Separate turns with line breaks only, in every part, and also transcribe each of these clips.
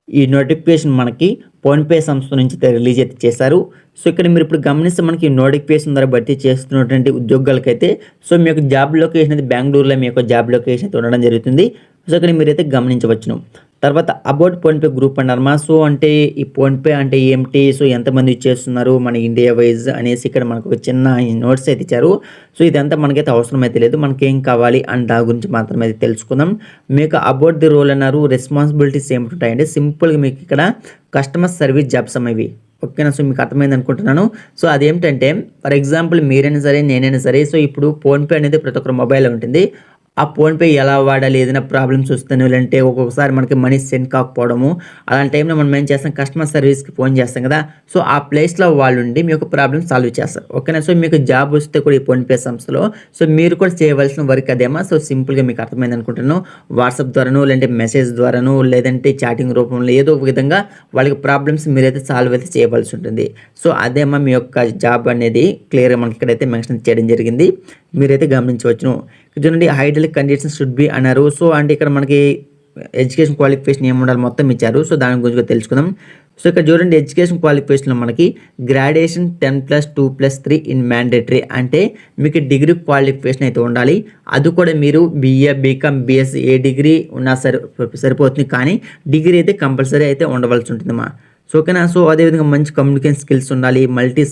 ఈ నోటిఫికేషన్ మనకి ఫోన్‌పే సంస్థ నుంచి రిలీజ్ అయితే చేశారు. సో, ఇక్కడ మీరు ఇప్పుడు గమనిస్తే మనకి నోటిఫికేషన్ ద్వారా భర్తీ చేస్తున్నటువంటి ఉద్యోగాలకైతే మీ యొక్క జాబ్ లొకేషన్ అయితే బెంగుళూరులో మీ యొక్క జాబ్ లొకేషన్ అయితే ఉండడం జరుగుతుంది. సో, ఇక్కడ మీరైతే గమనించవచ్చును. తర్వాత అబౌట్ ఫోన్‌పే గ్రూప్ అన్నారమ్మా. సో, అంటే ఈ ఫోన్‌పే అంటే ఏమిటి? సో, ఎంతమంది చేస్తున్నారు మన ఇండియా వైస్ అనేసి ఇక్కడ మనకు ఒక చిన్న నోట్స్ అయితే ఇచ్చారు. సో, ఇదంతా మనకైతే అవసరం అయితే లేదు. మనకేం కావాలి అని దాని గురించి మాత్రమే అయితే తెలుసుకుందాం. మీకు అబౌట్ ది రోల్ అన్నారు. రెస్పాన్సిబిలిటీస్ ఏమిటుంటాయంటే సింపుల్‌గా మీకు ఇక్కడ కస్టమర్ సర్వీస్ జాబ్స్ ఇవి. ఓకేనా? సో, మీకు అర్థమైంది అనుకుంటున్నాను. సో, అదేంటంటే ఫర్ ఎగ్జాంపుల్ మీరైనా సరే, నేనైనా సరే సో, ఇప్పుడు ఫోన్‌పే అనేది ప్రతి ఒక్కరి మొబైల్‌లో ఉంటుంది. ఆ ఫోన్‌పే ఎలా వాడాలి? ఏదైనా ప్రాబ్లమ్స్ వస్తేనో లేదంటే ఒక్కొక్కసారి మనకి మనీ సెండ్ కాకపోవడము, అలాంటి టైంలో మనం ఏం చేస్తాం కస్టమర్ సర్వీస్‌కి ఫోన్ చేస్తాం కదా! సో, ఆ ప్లేస్‌లో వాళ్ళుండి మీ యొక్క ప్రాబ్లమ్ సాల్వ్ చేస్తారు. ఓకేనా? సో, మీకు జాబ్ వస్తే కూడా ఈ ఫోన్‌పే సంస్థలో సో, మీరు కూడా చేయవలసిన వర్క్ అదేమా. సో, సింపుల్‌గా మీకు అర్థమైంది అనుకుంటున్నాను. వాట్సాప్ ద్వారానో లేదంటే మెసేజ్ ద్వారానో లేదంటే చాటింగ్ రూపంలో ఏదో ఒక విధంగా వాళ్ళకి ప్రాబ్లమ్స్ మీరైతే సాల్వ్ అయితే చేయవలసి ఉంటుంది. సో, అదేమా మీ యొక్క జాబ్ అనేది క్లియర్‌గా మనకి ఇక్కడైతే మెన్షన్ చేయడం జరిగింది. మీరైతే గమనించవచ్చును. చూడండి ఐడియల్ కండిషన్స్ షుడ్ బి అన్నారు. సో, అంటే ఇక్కడ మనకి ఎడ్యుకేషన్ క్వాలిఫికేషన్ ఏముండాలి మొత్తం ఇచ్చారు. సో, దాని గురించి కూడా తెలుసుకుందాం. సో, ఇక్కడ చూడండి ఎడ్యుకేషన్ క్వాలిఫికేషన్‌లో మనకి గ్రాడ్యుయేషన్ 10+2+3 ఇన్ మ్యాండేటరీ అంటే మీకు డిగ్రీ క్వాలిఫికేషన్ అయితే ఉండాలి. అది కూడా మీరు బీఏ, బీకామ్, బీఎస్సీ ఏ డిగ్రీ ఉన్నా సరిపోతుంది. కానీ డిగ్రీ అయితే కంపల్సరీ అయితే ఉండవలసి ఉంటుందమ్మా. సో, ఓకేనా? సో, అదేవిధంగా మంచి కమ్యూనికేషన్ స్కిల్స్ ఉండాలి. మల్టీ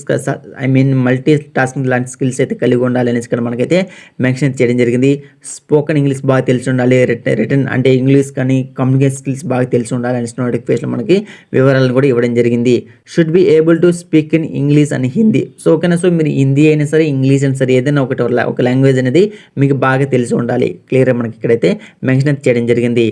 టాస్కింగ్ లాంటి స్కిల్స్ అయితే కలిగి ఉండాలి అనేసి ఇక్కడ మనకైతే మెన్షన్ చేయడం జరిగింది. స్పోకెన్ ఇంగ్లీష్ బాగా తెలిసి ఉండాలి. రిటన్ అంటే ఇంగ్లీష్ కానీ కమ్యూనికేషన్ స్కిల్స్ బాగా తెలిసి ఉండాలి అనేసి నోటిఫికేషన్ మనకి వివరాలను కూడా ఇవ్వడం జరిగింది. Should be able to speak in English and Hindi. So, ఓకేనా? సో, మీరు హిందీ అయినా సరే ఇంగ్లీష్ అయినా సరే ఏదైనా ఒక లాంగ్వేజ్ అనేది మీకు బాగా తెలిసి ఉండాలి. క్లియర్‌గా మనకి ఇక్కడైతే మెన్షన్ చేయడం జరిగింది.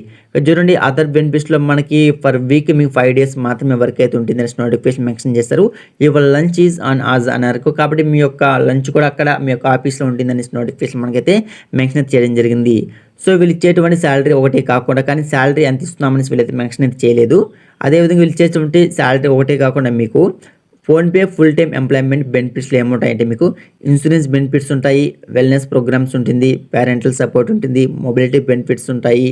చూడండి అదర్ బెనిఫిట్స్‌లో మనకి ఫర్ వీక్ మీకు 5 డేస్ మాత్రమే వర్క్ అయితే ఉంటుంది అనేసి నోటిఫికేషన్ మెన్షన్ చేస్తారు. యువర్ లంచ్ ఈజ్ ఆన్ ఆజ్ అన్నారు. కాబట్టి మీ యొక్క లంచ్ కూడా అక్కడ మీ యొక్క ఆఫీస్‌లో ఉంటుంది అనేసి నోటిఫికేషన్ మనకైతే మెన్షన్ చేయడం జరిగింది. సో, వీళ్ళు ఇచ్చేటువంటి శాలరీ ఒకటే కాకుండా కానీ శాలరీ ఎంత ఇస్తున్నామనేసి వీళ్ళైతే మెన్షన్ అయితే చేయలేదు. అదేవిధంగా వీళ్ళు ఇచ్చేటువంటి శాలరీ ఒకటే కాకుండా మీకు ఫోన్‌పే ఫుల్ టైమ్ ఎంప్లాయ్‌మెంట్ బెనిఫిట్స్‌లో ఏముంటాయంటే మీకు ఇన్సూరెన్స్ బెనిఫిట్స్ ఉంటాయి, వెల్‌నెస్ ప్రోగ్రామ్స్ ఉంటుంది, పేరెంటల్ సపోర్ట్ ఉంటుంది, మొబిలిటీ బెనిఫిట్స్ ఉంటాయి,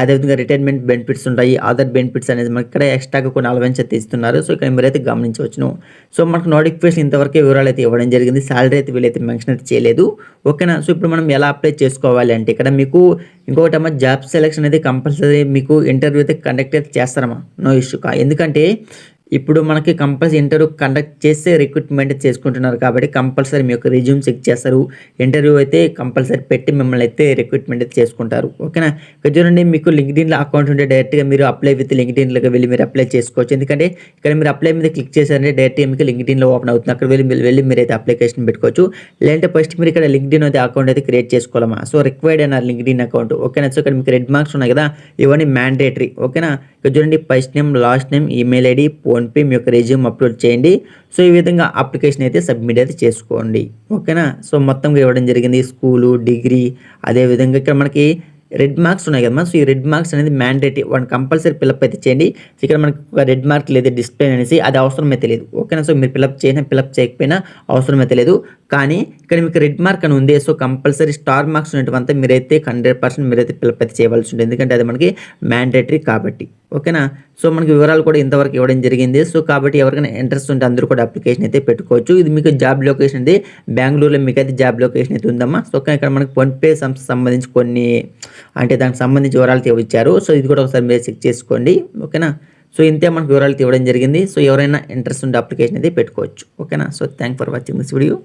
అదేవిధంగా రిటైర్మెంట్ బెనిఫిట్స్ ఉంటాయి, అదర్ బెనిఫిట్స్ అనేది మనకి ఇక్కడ ఎక్స్ట్రాగా కొన్ని అలవెన్స్ అయితే ఇస్తున్నారు. సో, ఇక్కడ మీరైతే గమనించవచ్చును. సో, మనకు నోటిఫికేషన్ ఇంతవరకే వివరాలు అయితే ఇవ్వడం జరిగింది. శాలరీ అయితే వీళ్ళైతే మెన్షన్ అయితే చేయలేదు. ఓకేనా? సో, ఇప్పుడు మనం ఎలా అప్లై చేసుకోవాలి అంటే ఇక్కడ మీకు ఇంకొకటమ్మా జాబ్ సెలెక్షన్ అనేది కంపల్సరీ మీకు ఇంటర్వ్యూ అయితే కండక్ట్ అయితే చేస్తారమ్మా. No issue. ఎందుకంటే ఇప్పుడు మనకి కంపల్సరీ ఇంటర్వ్యూ కండక్ట్ చేస్తే రిక్రూట్మెంట్ చేసుకుంటున్నారు కాబట్టి కంపల్సరీ మీ యొక్క రెజ్యూమ్ చెక్ చేస్తారు. ఇంటర్వ్యూ అయితే కంపల్సరీ పెట్టి మిమ్మల్ని అయితే రిక్రూట్మెంట్ అయితే చేసుకుంటారు. ఓకేనా? ఇక్కడ చూడండి మీకు లింక్డ్ఇన్‌లో అకౌంట్ ఉంటే డైరెక్ట్‌గా మీరు అప్లై విత్ లింక్డ్ఇన్‌లోకి వెళ్ళి మీరు అప్లై చేసుకోవచ్చు. ఎందుకంటే ఇక్కడ మీరు అప్లై మీద క్లిక్ చేశారంటే డైరెక్ట్‌గా మీకు లింక్డ్ఇన్‌లో ఓపెన్ అవుతుంది. అక్కడ వెళ్ళి మీరైతే అప్లికేషన్ పెట్టుకోవచ్చు. లేదంటే ఫస్ట్ మీరు ఇక్కడ లింక్డ్ఇన్ అయితే అకౌంట్ అయితే క్రియేట్ చేసుకోవాలమ్మా. సో, రిక్వైర్డ్ అన్నారు లింక్డ్ఇన్ అకౌంట్. ఓకేనా? సో, ఇక్కడ మీకు రెడ్ మార్క్స్ ఉన్నాయి కదా ఇవన్నీ మ్యాండేటరీ. ఓకేనా? ఇక్కడ చూడండి first name, last name, email ID, PhonePe, మీ యొక్క రెజ్యూమ్ అప్లోడ్ చేయండి. సో, ఈ విధంగా అప్లికేషన్ అయితే సబ్మిట్ అయితే చేసుకోండి. ఓకేనా? సో, మొత్తంగా ఇవ్వడం జరిగింది స్కూలు, డిగ్రీ అదేవిధంగా ఇక్కడ మనకి రెడ్ మార్క్స్ ఉన్నాయి కదమ్మా. సో, ఈ రెడ్ మార్క్స్ అనేది మ్యాండేటరీ వన్ కంపల్సరీ ఫిల్అప్ అయితే చేయండి. సో, ఇక్కడ మనకి ఒక రెడ్ మార్క్ లేదా డిస్ప్లే అనేసి అది అవసరమైతే లేదు. ఓకేనా? సో, మీరు ఫిల్అప్ చేయకపోయినా అవసరమైతే లేదు. కానీ ఇక్కడ మీకు రెడ్ మార్క్ అని ఉంది. సో, కంపల్సరీ స్టార్ మార్క్స్ ఉన్నటువంతా మీరైతే 100% మీరైతే ఫిల్అప్ అయితే చేయవలసి ఉంటుంది. ఎందుకంటే అది మనకి మ్యాండేటరీ కాబట్టి. ఓకేనా? సో, మనకి వివరాలు కూడా ఇంతవరకు ఇవ్వడం జరిగింది. సో, కాబట్టి ఎవరికైనా ఇంట్రెస్ట్ ఉంటే అందరూ కూడా అప్లికేషన్ అయితే పెట్టుకోవచ్చు. ఇది మీకు జాబ్ లొకేషన్ ఇది బెంగళూరులో మీకైతే జాబ్ లొకేషన్ అయితే ఉందమ్మా. సో, ఇక్కడ మనకి ఫోన్‌పే సంస్థ సంబంధించి కొన్ని అంటే దానికి సంబంధించి వివరాలు ఇచ్చారు. సో, ఇది కూడా ఒకసారి మీరు చెక్ చేసుకోండి. ఓకేనా? సో, ఇంతే మనకు వివరాలు ఇవ్వడం జరిగింది. సో, ఎవరైనా ఇంట్రెస్ట్ ఉంటే అప్లికేషన్ అయితే పెట్టుకోవచ్చు. ఓకేనా? So, thank for watching this video.